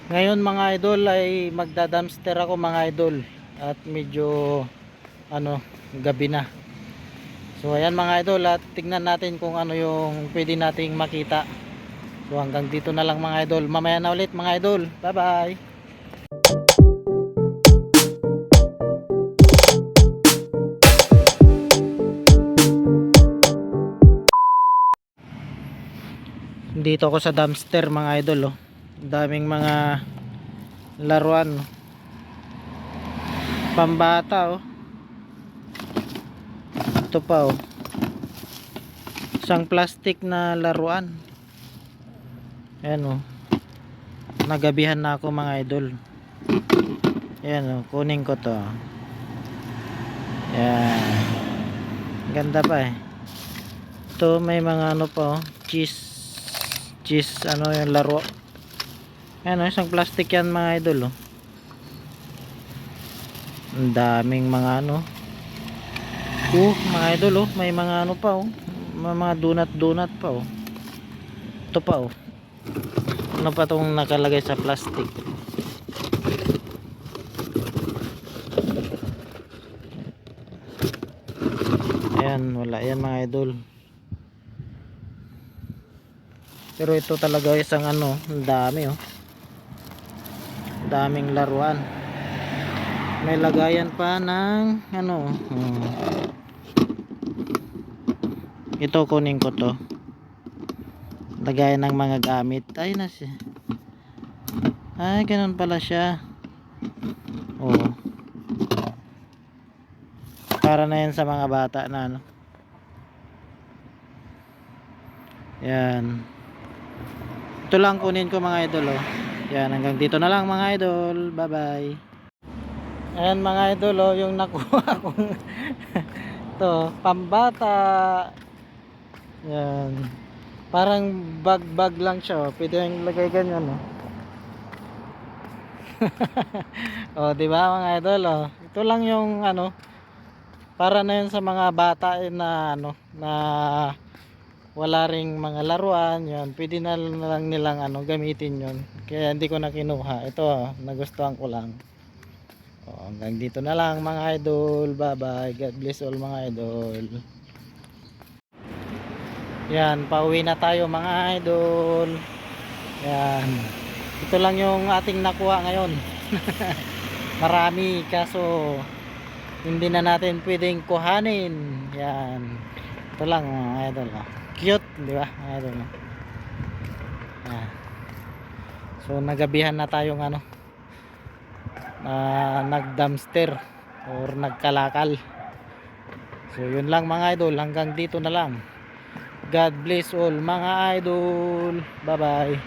Ngayon mga idol ay magda-dumpster ako mga idol. At medyo gabi na. So ayan mga idol, at tignan natin kung ano yung pwede nating makita. So hanggang dito na lang mga idol. Mamaya na ulit mga idol. Bye bye. Dito ako sa dumpster mga idol, oh. Daming mga laruan, oh. Pambata, oh. Ito pa, oh. Isang plastic na laruan. Ayan, oh. Nagabihan na ako mga idol. Ayan, oh. Kunin ko to. Ayan. Ganda pa eh. Ito may mga pa, oh. Cheese yung laro. Ayan, oh. Isang plastic yan mga idol, oh. Ang daming mga mga idol, oh. May mga pa, oh. May mga donut pa, oh. Ito pa, oh. Ano pa tong nakalagay sa plastic? Ayan, wala yan mga idol. Pero ito talaga isang ang dami, oh. Daming laruan. May lagayan pa ng ito kunin ko to. Lagayan ng mga gamit. Ay ganun pala siya. Oh. Para na yan sa mga bata na Yan. Ito lang kunin ko mga idol, oh. Yan, hanggang dito na lang mga idol. Bye bye. Ayan mga idol, oh, yung nakuha kong to, pambata. Yan. Parang bag lang siya, oh. Pwede yung lagay ganyan, oh. Oh, di ba mga idol, oh. Ito lang yung para na yun sa mga bata na na wala ring mga laruan, yun. Pwede na lang nilang gamitin yun. Kaya hindi ko na kinuha. Ito, oh, nagustuhan ko lang. Oh, hanggang dito na lang mga idol. Bye bye. God bless all mga idol. Yan, pauwi na tayo mga idol. Yan. Ito lang yung ating nakuha ngayon. Marami kaso hindi na natin pwedeng kuhanin. Yan. Ito lang mga idol, oh. Cute, di ba? Idol. So nagabihan na tayong nag-dumpster or nagkalakal. So yun lang mga idol, hanggang dito na lang. God bless all mga idol. Bye bye.